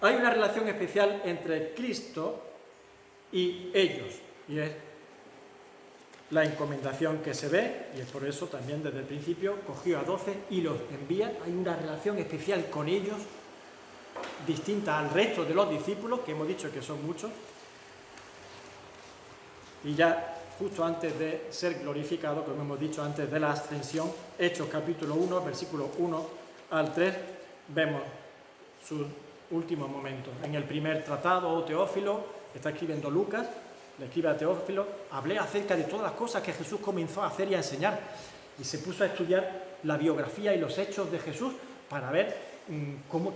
Hay una relación especial entre Cristo y ellos, y es la encomendación que se ve, y es por eso también desde el principio cogió a 12 y los envía. Hay una relación especial con ellos, distinta al resto de los discípulos, que hemos dicho que son muchos, y ya justo antes de ser glorificado, como hemos dicho antes de la ascensión, Hechos capítulo 1, versículos 1 al 3, vemos sus últimos momentos. En el primer tratado, Teófilo, está escribiendo Lucas, le escribe a Teófilo, hablé acerca de todas las cosas que Jesús comenzó a hacer y a enseñar, y se puso a estudiar la biografía y los hechos de Jesús para ver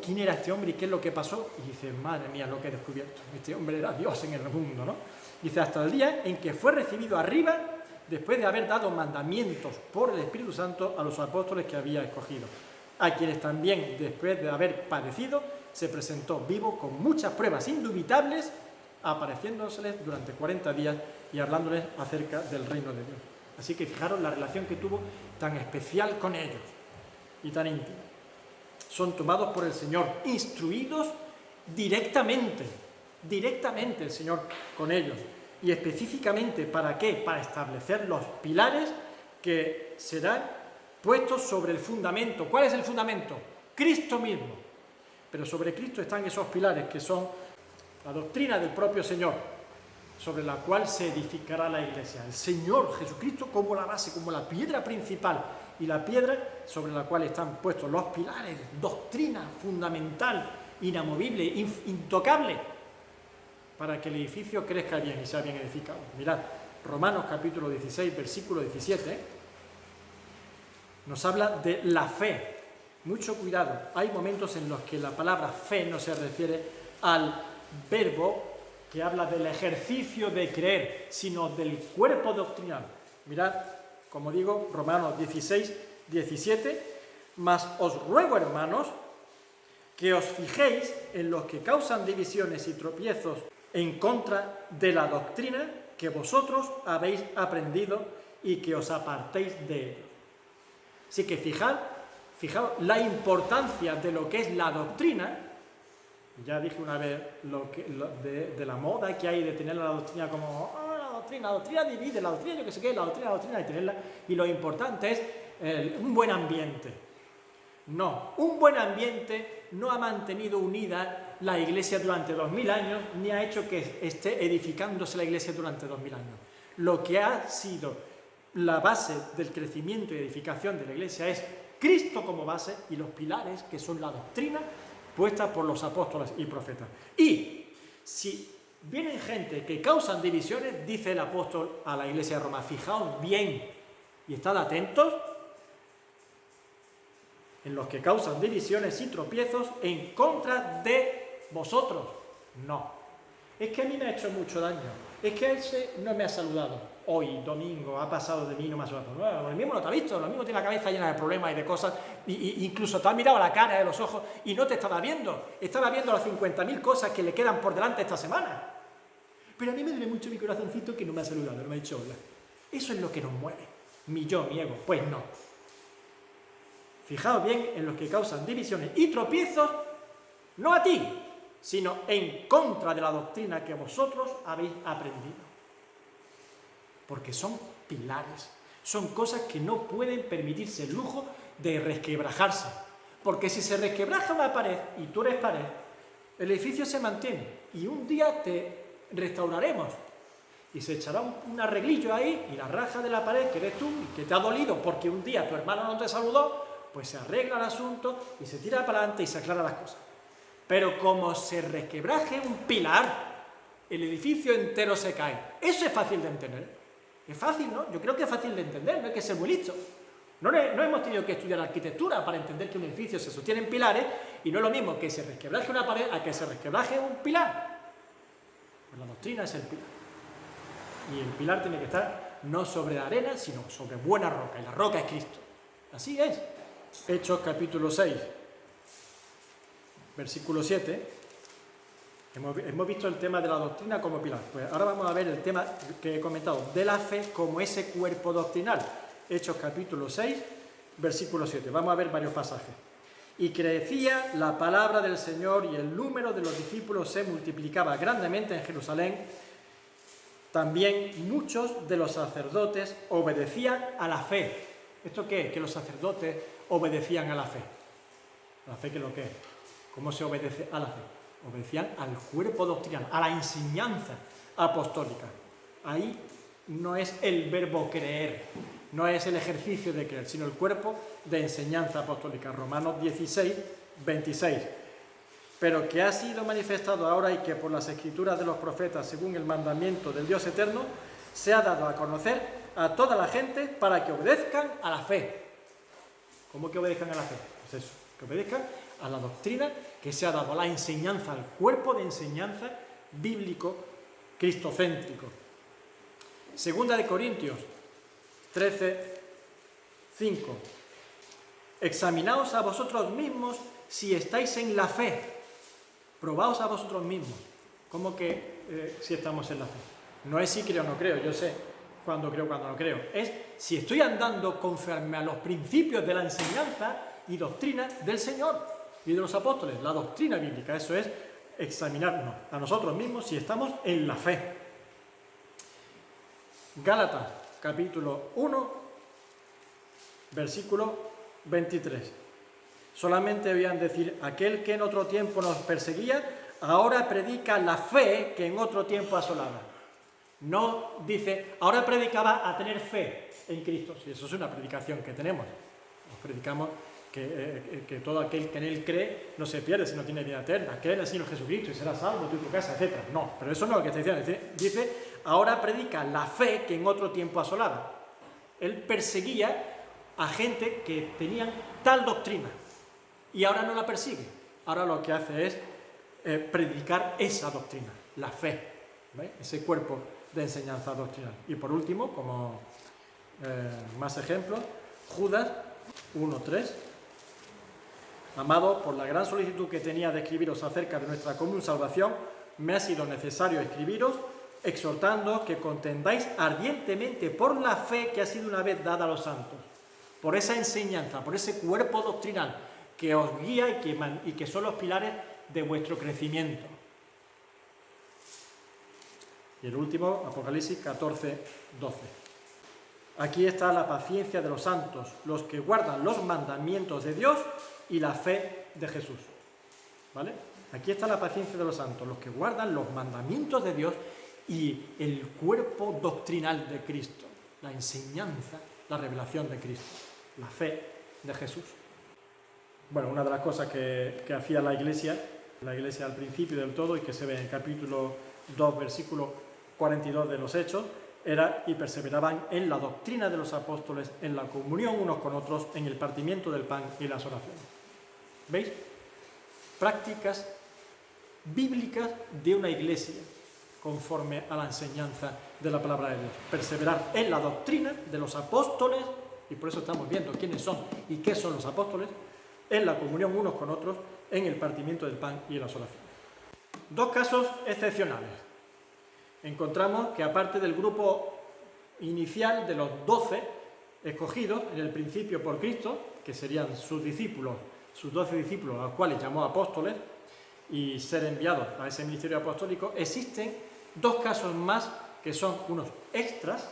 quién era este hombre y qué es lo que pasó, y dice, madre mía, lo que he descubierto, este hombre era Dios en el mundo, ¿no? Dice, hasta el día en que fue recibido arriba, después de haber dado mandamientos por el Espíritu Santo a los apóstoles que había escogido, a quienes también, después de haber padecido, se presentó vivo con muchas pruebas indubitables, apareciéndoseles durante 40 días y hablándoles acerca del reino de Dios. Así que fijaros la relación que tuvo tan especial con ellos y tan íntima. Son tomados por el Señor, instruidos directamente el Señor con ellos. Y específicamente, ¿para qué? Para establecer los pilares que serán puestos sobre el fundamento. ¿Cuál es el fundamento? Cristo mismo. Pero sobre Cristo están esos pilares que son la doctrina del propio Señor, sobre la cual se edificará la Iglesia. El Señor Jesucristo como la base, como la piedra principal, y la piedra sobre la cual están puestos los pilares, doctrina fundamental, inamovible, intocable, para que el edificio crezca bien y sea bien edificado. Mirad, Romanos capítulo 16, versículo 17, nos habla de la fe. Mucho cuidado, hay momentos en los que la palabra fe no se refiere al verbo que habla del ejercicio de creer, sino del cuerpo doctrinal. Mirad, como digo, Romanos 16, 17, mas os ruego, hermanos, que os fijéis en los que causan divisiones y tropiezos en contra de la doctrina que vosotros habéis aprendido y que os apartéis de ello. Así que fijaos la importancia de lo que es la doctrina. Ya dije una vez de la moda que hay de tener la doctrina como la doctrina divide, la doctrina yo que sé qué, la doctrina y tenerla, y lo importante es un buen ambiente. No, un buen ambiente no ha mantenido unida la Iglesia durante 2000 años, ni ha hecho que esté edificándose la Iglesia durante 2000 años. Lo que ha sido la base del crecimiento y edificación de la Iglesia es Cristo como base y los pilares que son la doctrina puesta por los apóstoles y profetas. Y si vienen gente que causan divisiones, dice el apóstol a la Iglesia de Roma, fijaos bien y estad atentos en los que causan divisiones y tropiezos en contra de vosotros. No, es que a mí me ha hecho mucho daño, es que ese no me ha saludado. Hoy, domingo, ha pasado de mí y no me ha saludado. Bueno, el mismo no te ha visto, lo mismo tiene la cabeza llena de problemas y de cosas, y incluso te ha mirado a la cara, de los ojos, y no te estaba viendo las 50.000 cosas que le quedan por delante esta semana. Pero a mí me duele mucho mi corazoncito que no me ha saludado, no me ha dicho hola. Eso es lo que nos mueve, mi yo, mi ego. Pues no. Fijaos bien en los que causan divisiones y tropiezos, no a ti, sino en contra de la doctrina que vosotros habéis aprendido. Porque son pilares, son cosas que no pueden permitirse el lujo de resquebrajarse. Porque si se resquebraja una pared y tú eres pared, el edificio se mantiene y un día te restauraremos y se echará un arreglillo ahí y la raja de la pared que eres tú y que te ha dolido porque un día tu hermano no te saludó, pues se arregla el asunto y se tira para adelante y se aclaran las cosas. Pero como se resquebraje un pilar, el edificio entero se cae. Eso es fácil de entender. Es fácil, ¿no? Yo creo que es fácil de entender, no hay que ser muy listo. No hemos tenido que estudiar arquitectura para entender que un edificio se sostiene en pilares y no es lo mismo que se resquebraje una pared a que se resquebraje un pilar. Pues la doctrina es el pilar. Y el pilar tiene que estar no sobre la arena, sino sobre buena roca. Y la roca es Cristo. Así es. Hechos capítulo 6, versículo 7. Hemos visto el tema de la doctrina como pilar. Pues ahora vamos a ver el tema que he comentado, de la fe como ese cuerpo doctrinal. Hechos capítulo 6, versículo 7. Vamos a ver varios pasajes. Y crecía la palabra del Señor y el número de los discípulos se multiplicaba grandemente en Jerusalén. También muchos de los sacerdotes obedecían a la fe. ¿Esto qué es? Que los sacerdotes obedecían a la fe. ¿La fe qué es lo que es? ¿Cómo se obedece a la fe? Obedecían al cuerpo doctrinal, a la enseñanza apostólica. Ahí no es el verbo creer, no es el ejercicio de creer, sino el cuerpo de enseñanza apostólica. Romanos 16, 26. Pero que ha sido manifestado ahora y que por las escrituras de los profetas, según el mandamiento del Dios eterno, se ha dado a conocer a toda la gente para que obedezcan a la fe. ¿Cómo que obedezcan a la fe? Pues eso, que obedezcan a la doctrina que se ha dado, a la enseñanza, al cuerpo de enseñanza bíblico cristocéntrico. Segunda de Corintios 13, 5. Examinaos a vosotros mismos si estáis en la fe. Probaos a vosotros mismos. ¿Cómo que si estamos en la fe? No es si creo o no creo, yo sé cuándo creo, cuándo no creo. Es si estoy andando conforme a los principios de la enseñanza y doctrina del Señor y de los apóstoles, la doctrina bíblica. Eso es examinarnos a nosotros mismos si estamos en la fe. Gálatas, capítulo 1, versículo 23. Solamente oían decir, aquel que en otro tiempo nos perseguía, ahora predica la fe que en otro tiempo asolaba. No dice, ahora predicaba a tener fe en Cristo. Si eso es una predicación que tenemos. Nos predicamos que todo aquel que en Él cree no se pierde, sino tiene vida eterna. Cree en el Señor Jesucristo y será salvo tú y tu casa, etc. No, pero eso no es lo que está diciendo. Dice, ahora predica la fe que en otro tiempo asolaba. Él perseguía a gente que tenían tal doctrina. Y ahora no la persigue. Ahora lo que hace es predicar esa doctrina, la fe, ¿veis? Ese cuerpo de enseñanza doctrinal. Y por último, como más ejemplos, Judas 1:3. Amado, por la gran solicitud que tenía de escribiros acerca de nuestra común salvación, me ha sido necesario escribiros, exhortando que contendáis ardientemente por la fe que ha sido una vez dada a los santos, por esa enseñanza, por ese cuerpo doctrinal que os guía y que son los pilares de vuestro crecimiento. Y el último, Apocalipsis 14, 12. Aquí está la paciencia de los santos, los que guardan los mandamientos de Dios y la fe de Jesús. ¿Vale? Aquí está la paciencia de los santos, los que guardan los mandamientos de Dios y el cuerpo doctrinal de Cristo, la enseñanza, la revelación de Cristo, la fe de Jesús. Bueno, una de las cosas que hacía la Iglesia al principio del todo y que se ve en el capítulo 2, versículo 42 de los Hechos, era y perseveraban en la doctrina de los apóstoles, en la comunión unos con otros, en el partimiento del pan y las oraciones. ¿Veis? Prácticas bíblicas de una Iglesia conforme a la enseñanza de la palabra de Dios. Perseverar en la doctrina de los apóstoles, y por eso estamos viendo quiénes son y qué son los apóstoles, en la comunión unos con otros, en el partimiento del pan y en las oraciones. Dos casos excepcionales. Encontramos que aparte del grupo inicial de los 12 escogidos en el principio por Cristo, que serían sus discípulos, sus 12 discípulos, a los cuales llamó apóstoles, y ser enviados a ese ministerio apostólico, existen dos casos más que son unos extras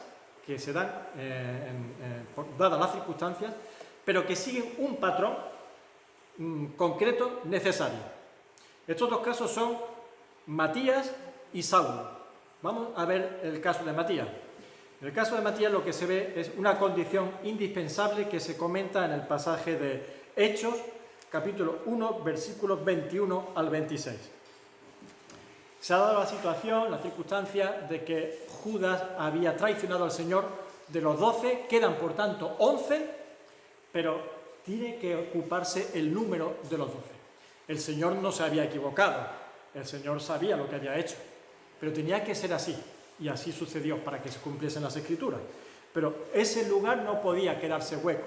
que se dan dadas las circunstancias, pero que siguen un patrón concreto necesario. Estos dos casos son Matías y Saulo. Vamos a ver el caso de Matías. En el caso de Matías lo que se ve es una condición indispensable que se comenta en el pasaje de Hechos, capítulo 1, versículos 21 al 26. Se ha dado la situación, la circunstancia de que Judas había traicionado al Señor. De los 12 quedan por tanto 11, pero tiene que ocuparse el número de los 12. El Señor no se había equivocado, el Señor sabía lo que había hecho, pero tenía que ser así, y así sucedió para que se cumpliesen las Escrituras. Pero ese lugar no podía quedarse hueco.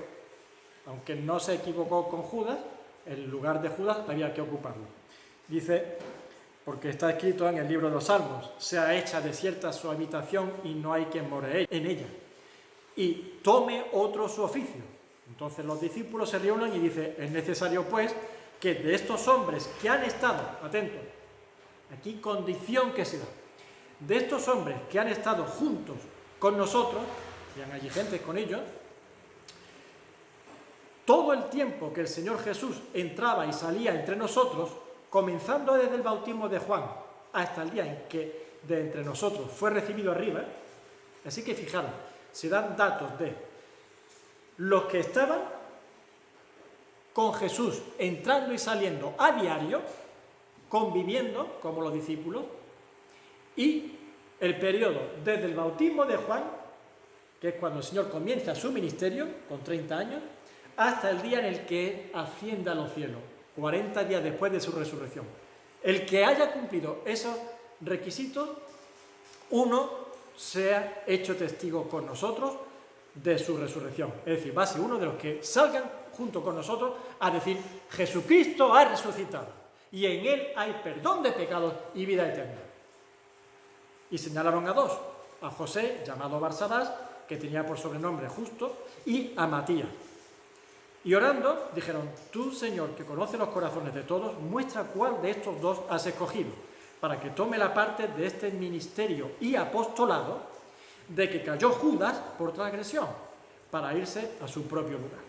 Aunque no se equivocó con Judas, el lugar de Judas había que ocuparlo. Dice, porque está escrito en el libro de los Salmos, sea hecha desierta su habitación y no hay quien more en ella, y tome otro su oficio. Entonces los discípulos se reúnen y dicen, es necesario pues que de estos hombres que han estado, atentos, aquí condición que se da, de estos hombres que han estado juntos con nosotros, vean allí gente con ellos, todo el tiempo que el Señor Jesús entraba y salía entre nosotros, comenzando desde el bautismo de Juan hasta el día en que de entre nosotros fue recibido arriba, así que fijaros, se dan datos de los que estaban con Jesús entrando y saliendo a diario, conviviendo como los discípulos, y el periodo desde el bautismo de Juan, que es cuando el Señor comienza su ministerio, con 30 años, hasta el día en el que asciende a los cielos, 40 días después de su resurrección. El que haya cumplido esos requisitos, uno sea hecho testigo con nosotros de su resurrección. Es decir, va a ser uno de los que salgan junto con nosotros a decir: Jesucristo ha resucitado y en él hay perdón de pecados y vida eterna. Y señalaron a dos: a José, llamado Barsabás, que tenía por sobrenombre Justo, y a Matías. Y orando, dijeron: Tú, Señor, que conoces los corazones de todos, muestra cuál de estos dos has escogido, para que tome la parte de este ministerio y apostolado de que cayó Judas por transgresión, para irse a su propio lugar.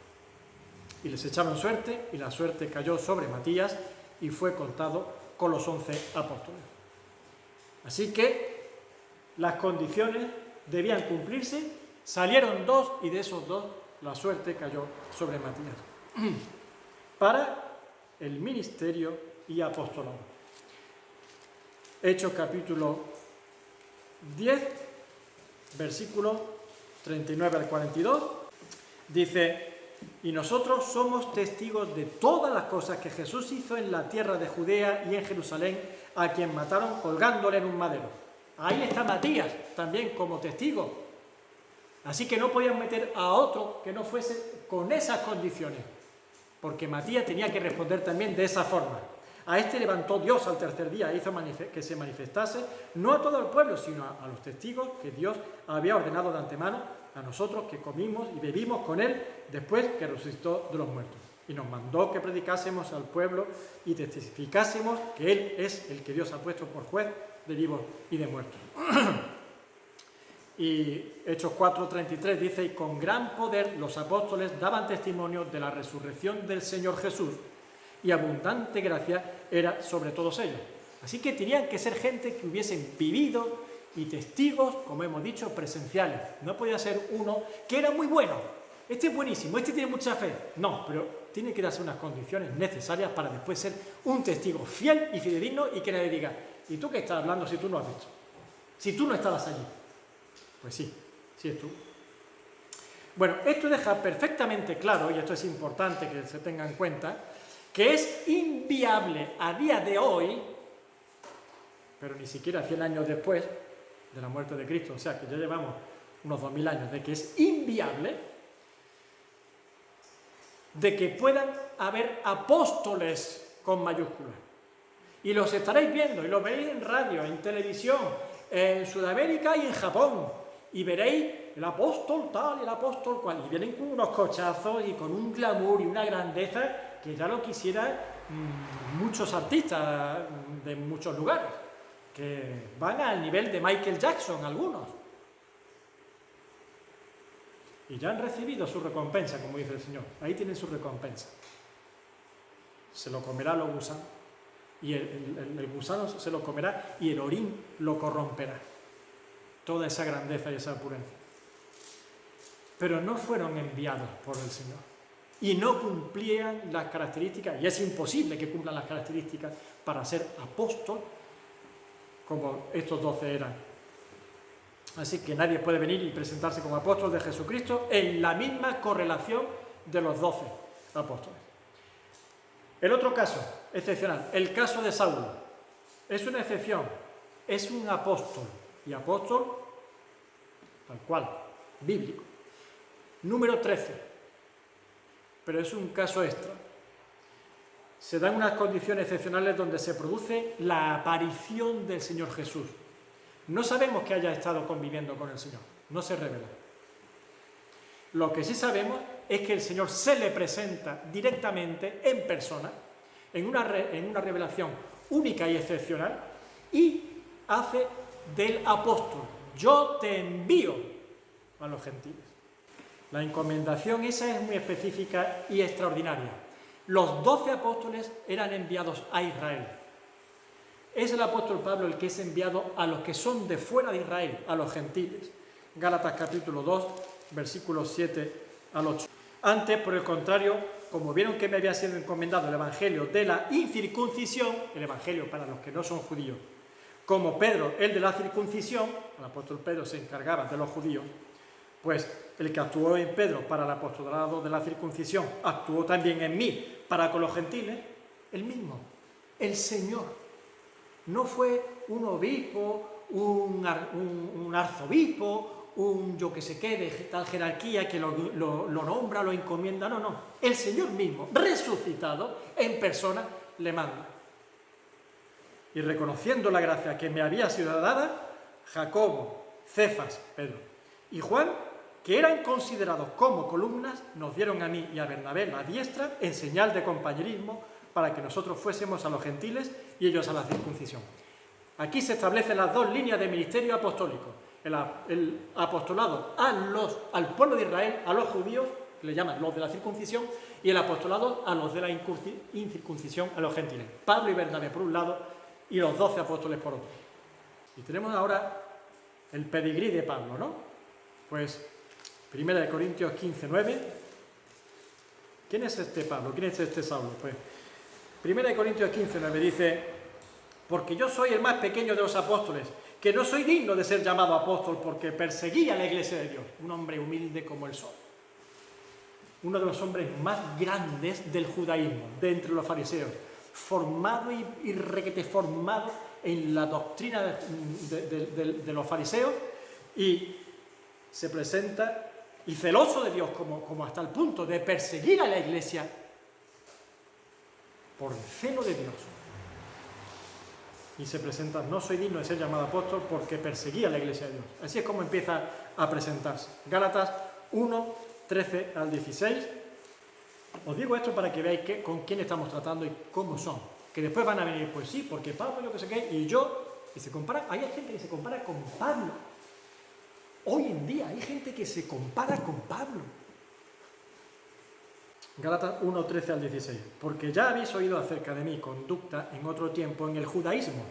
Y les echaron suerte, y la suerte cayó sobre Matías, y fue contado con los 11 apóstoles. Así que las condiciones debían cumplirse, salieron dos, y de esos dos la suerte cayó sobre Matías para el ministerio y apostolado. Hechos capítulo 10, versículo 39 al 42, dice: y nosotros somos testigos de todas las cosas que Jesús hizo en la tierra de Judea y en Jerusalén, a quien mataron colgándole en un madero. Ahí está Matías también como testigo. Así que no podían meter a otro que no fuese con esas condiciones, porque Matías tenía que responder también de esa forma. A este levantó Dios al tercer día, hizo que se manifestase, no a todo el pueblo, sino a los testigos que Dios había ordenado de antemano, a nosotros que comimos y bebimos con él después que resucitó de los muertos. Y nos mandó que predicásemos al pueblo y testificásemos que él es el que Dios ha puesto por juez de vivos y de muertos. Y Hechos 4:33 dice: y con gran poder los apóstoles daban testimonio de la resurrección del Señor Jesús, y abundante gracia era sobre todos ellos. Así que tenían que ser gente que hubiesen vivido y testigos, como hemos dicho, presenciales. No podía ser uno que era muy bueno, este es buenísimo, este tiene mucha fe. No, pero tiene que darse unas condiciones necesarias para después ser un testigo fiel y fidedigno, y que nadie diga: ¿y tú qué estás hablando si tú no has visto? Si tú no estabas allí. Pues sí, sí es tú. Bueno, esto deja perfectamente claro, y esto es importante que se tenga en cuenta, que es inviable a día de hoy, pero ni siquiera 100 años después de la muerte de Cristo, o sea que ya llevamos unos 2000 años, de que es inviable de que puedan haber apóstoles con mayúsculas. Y los estaréis viendo, y los veréis en radio, en televisión, en Sudamérica y en Japón. Y veréis el apóstol tal y el apóstol cual, y vienen con unos cochazos y con un glamour y una grandeza que ya lo quisieran muchos artistas de muchos lugares, que van al nivel de Michael Jackson algunos. Y ya han recibido su recompensa, como dice el Señor. Ahí tienen su recompensa. Se lo comerá los gusanos, y el gusano se lo comerá, y el orín lo corromperá. Toda esa grandeza y esa opulencia. Pero no fueron enviados por el Señor. Y no cumplían las características, y es imposible que cumplan las características para ser apóstol, como estos 12 eran. Así que nadie puede venir y presentarse como apóstol de Jesucristo en la misma correlación de los 12 apóstoles. El otro caso excepcional, el caso de Saulo, es una excepción, es un apóstol, y apóstol tal cual, bíblico. Número 13, pero es un caso extra. Se dan unas condiciones excepcionales donde se produce la aparición del Señor Jesús. No sabemos que haya estado conviviendo con el Señor, no se revela. Lo que sí sabemos es que el Señor se le presenta directamente en persona en una revelación única y excepcional, y hace del apóstol: yo te envío a los gentiles. La encomendación esa es muy específica y extraordinaria. Los 12 apóstoles eran enviados a Israel. Es el apóstol Pablo el que es enviado a los que son de fuera de Israel, a los gentiles. Gálatas capítulo 2, versículos 7 al 8. Antes, por el contrario, como vieron que me había sido encomendado el evangelio de la incircuncisión, el evangelio para los que no son judíos, como Pedro, el de la circuncisión, el apóstol Pedro se encargaba de los judíos, pues el que actuó en Pedro para el apostolado de la circuncisión, actuó también en mí para con los gentiles, el mismo, el Señor. No fue un obispo, un arzobispo, un yo que sé qué, de tal jerarquía que lo nombra, lo encomienda, no. El Señor mismo, resucitado en persona, le manda. Y reconociendo la gracia que me había sido dada, Jacobo, Cefas, Pedro y Juan, que eran considerados como columnas, nos dieron a mí y a Bernabé la diestra en señal de compañerismo para que nosotros fuésemos a los gentiles y ellos a la circuncisión. Aquí se establecen las dos líneas de ministerio apostólico: el apostolado al pueblo de Israel, a los judíos, que le llaman los de la circuncisión, y el apostolado a los de la incircuncisión, a los gentiles. Pablo y Bernabé por un lado y los 12 apóstoles por otro. Y tenemos ahora el pedigrí de Pablo, ¿no? Pues 1 Corintios 15, 9. ¿Quién es este Pablo? ¿Quién es este Saulo? Pues 1 Corintios 15, 9 dice: porque yo soy el más pequeño de los apóstoles, que no soy digno de ser llamado apóstol porque perseguía la iglesia de Dios. Un hombre humilde como el sol. Uno de los hombres más grandes del judaísmo, de entre los fariseos, formado y requete formado en la doctrina de los fariseos, y se presenta, y celoso de Dios, como hasta el punto de perseguir a la iglesia por el celo de Dios. Y se presenta: no soy digno de ser llamado apóstol porque perseguía a la iglesia de Dios. Así es como empieza a presentarse. Gálatas 1, 13 al 16. Os digo esto para que veáis con quién estamos tratando y cómo son. Que después van a venir: pues sí, porque Pablo, yo que sé qué, y yo, y se compara. Hay gente que se compara con Pablo. Hoy en día hay gente que se compara con Pablo. Gálatas 1, 13 al 16. Porque ya habéis oído acerca de mi conducta en otro tiempo en el judaísmo,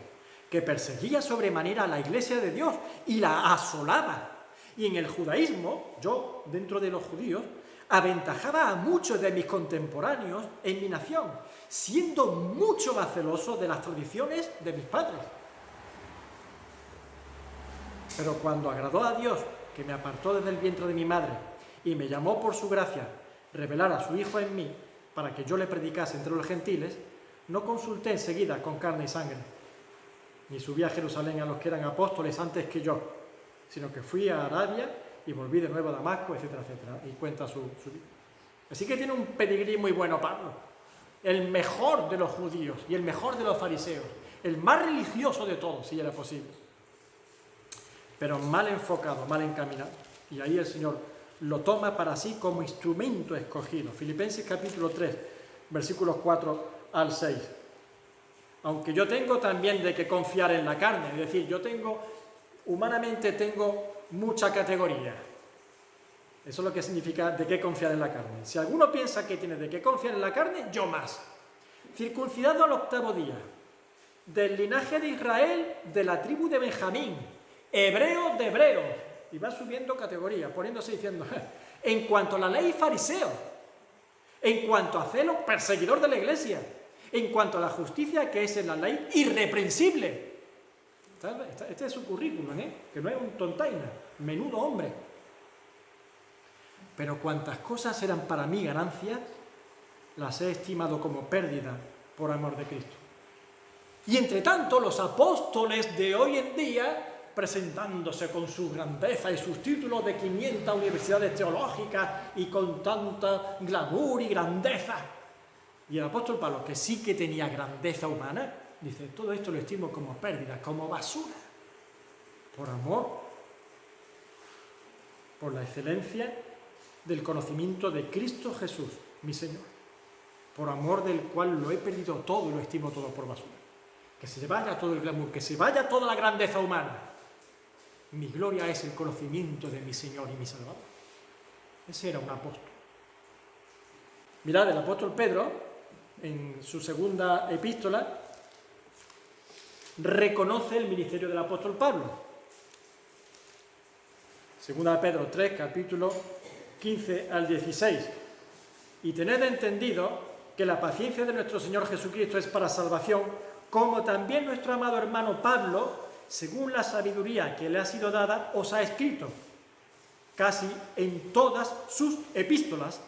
que perseguía sobremanera a la iglesia de Dios y la asolaba. Y en el judaísmo, yo, dentro de los judíos, aventajaba a muchos de mis contemporáneos en mi nación, siendo mucho más celoso de las tradiciones de mis padres. Pero cuando agradó a Dios, que me apartó desde el vientre de mi madre y me llamó por su gracia revelar a su Hijo en mí para que yo le predicase entre los gentiles, no consulté enseguida con carne y sangre, ni subí a Jerusalén a los que eran apóstoles antes que yo, sino que fui a Arabia y volví de nuevo a Damasco, etcétera, etcétera, y cuenta su vida. Así que tiene un pedigrí muy bueno Pablo, el mejor de los judíos y el mejor de los fariseos, el más religioso de todos, si era posible, pero mal enfocado, mal encaminado. Y ahí el Señor lo toma para sí como instrumento escogido. Filipenses capítulo 3, versículos 4 al 6. Aunque yo tengo también de qué confiar en la carne, es decir, humanamente tengo mucha categoría. Eso es lo que significa de qué confiar en la carne. Si alguno piensa que tiene de qué confiar en la carne, yo más. Circuncidado al 8º día, del linaje de Israel, de la tribu de Benjamín, hebreo de hebreos. Y va subiendo categoría, poniéndose diciendo: en cuanto a la ley, fariseo; en cuanto a celo, perseguidor de la iglesia; en cuanto a la justicia que es en la ley, irreprensible. Este es su currículum, que no es un tontaina, menudo hombre. Pero cuantas cosas eran para mí ganancia, las he estimado como pérdida por amor de Cristo. Y entre tanto, los apóstoles de hoy en día, presentándose con su grandeza y sus títulos de 500 universidades teológicas y con tanta glamour y grandeza. Y el apóstol Pablo, que sí que tenía grandeza humana, dice: todo esto lo estimo como pérdida, como basura, por amor, por la excelencia del conocimiento de Cristo Jesús, mi Señor. por amor del cual lo he perdido todo y lo estimo todo por basura. Que se vaya todo el glamour, que se vaya toda la grandeza humana. Mi gloria es el conocimiento de mi Señor y mi Salvador. Ese era un apóstol. Mirad, el apóstol Pedro, en su segunda epístola, reconoce el ministerio del apóstol Pablo. Segunda de Pedro 3, capítulo 15 al 16. Y tened entendido que la paciencia de nuestro Señor Jesucristo es para salvación, como también nuestro amado hermano Pablo, según la sabiduría que le ha sido dada, os ha escrito, casi en todas sus epístolas,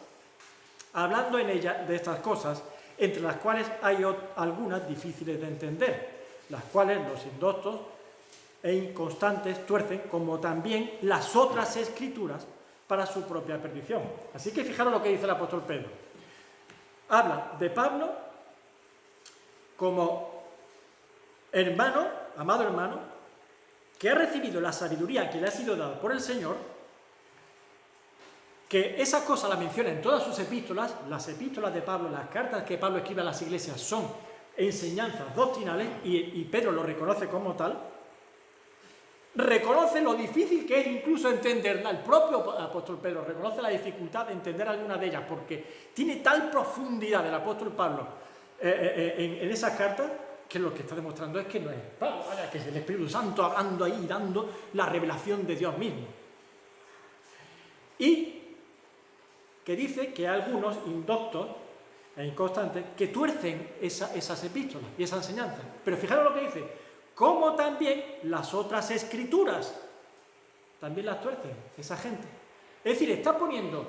hablando en ella de estas cosas, entre las cuales hay algunas difíciles de entender, las cuales los indoctos e inconstantes tuercen, como también las otras escrituras, para su propia perdición. Así que fijaros lo que dice el apóstol Pedro. Habla de Pablo como hermano, amado hermano, que ha recibido la sabiduría que le ha sido dada por el Señor, que esa cosa la menciona en todas sus epístolas. Las epístolas de Pablo, las cartas que Pablo escribe a las iglesias son enseñanzas doctrinales y Pedro lo reconoce como tal. Reconoce lo difícil que es incluso entenderla. El propio apóstol Pedro reconoce la dificultad de entender alguna de ellas porque tiene tal profundidad el apóstol Pablo en esas cartas que lo que está demostrando es que no es Pablo, que es el Espíritu Santo hablando ahí y dando la revelación de Dios mismo. Y que dice que hay algunos indoctos e inconstantes que tuercen esas epístolas y esa enseñanza. Pero fijaros lo que dice, como también las otras escrituras, también las tuercen esa gente. Es decir, está poniendo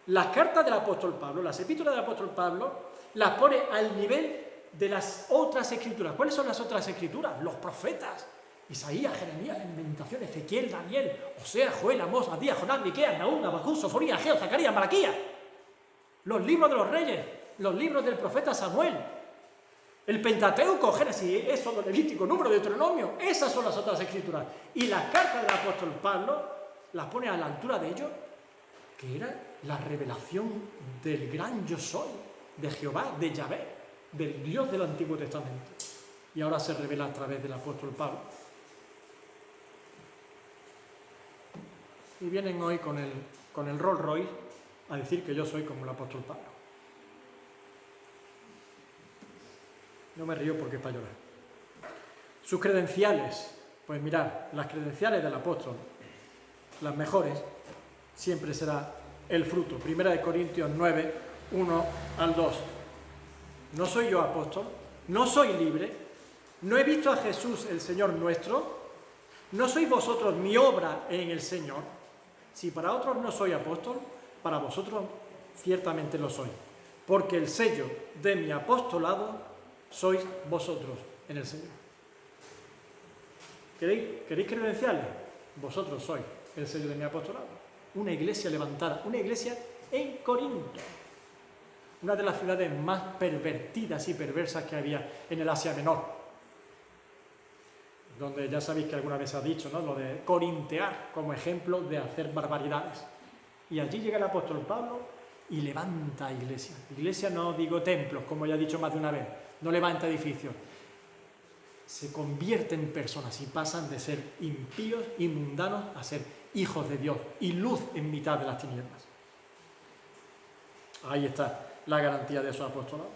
las cartas del apóstol Pablo, las epístolas del apóstol Pablo, las pone al nivel de las otras escrituras. ¿Cuáles son las otras escrituras? Los profetas. Isaías, Jeremías, Lamentaciones, Ezequiel, Daniel, Oseas, Joel, Amós, Abdías, Jonás, Miqueas, Nahum, Habacuc, Sofonía, Ageo, Zacarías, Malaquías. Los libros de los reyes, los libros del profeta Samuel, el Pentateuco, Génesis, Éxodo, Levítico, Número, Deuteronomio. Esas son las otras escrituras. Y las cartas del apóstol Pablo las pone a la altura de ellos, que era la revelación del gran yo soy, de Jehová, de Yahvé, del Dios del Antiguo Testamento. Y ahora se revela a través del apóstol Pablo. Y vienen hoy con el Rolls Royce a decir que yo soy como el apóstol Pablo. No me río porque es para llorar. Sus credenciales, pues mirad, las credenciales del apóstol, las mejores, siempre será el fruto. 1 Corintios 9, 1 al 2. No soy yo apóstol, no soy libre, no he visto a Jesús el Señor nuestro, no sois vosotros mi obra en el Señor. Si para otros no soy apóstol, para vosotros ciertamente lo soy, porque el sello de mi apostolado sois vosotros en el Señor. ¿Queréis credenciales? Vosotros sois el sello de mi apostolado. Una iglesia levantada, una iglesia en Corinto, una de las ciudades más pervertidas y perversas que había en el Asia Menor, donde ya sabéis que alguna vez se ha dicho, ¿no?, lo de corintear como ejemplo de hacer barbaridades. Y allí llega el apóstol Pablo y levanta iglesia. Iglesia no digo templos, como ya he dicho más de una vez, no levanta edificios. Se convierte en personas y pasan de ser impíos y mundanos a ser hijos de Dios y luz en mitad de las tinieblas. Ahí está la garantía de su apostolado.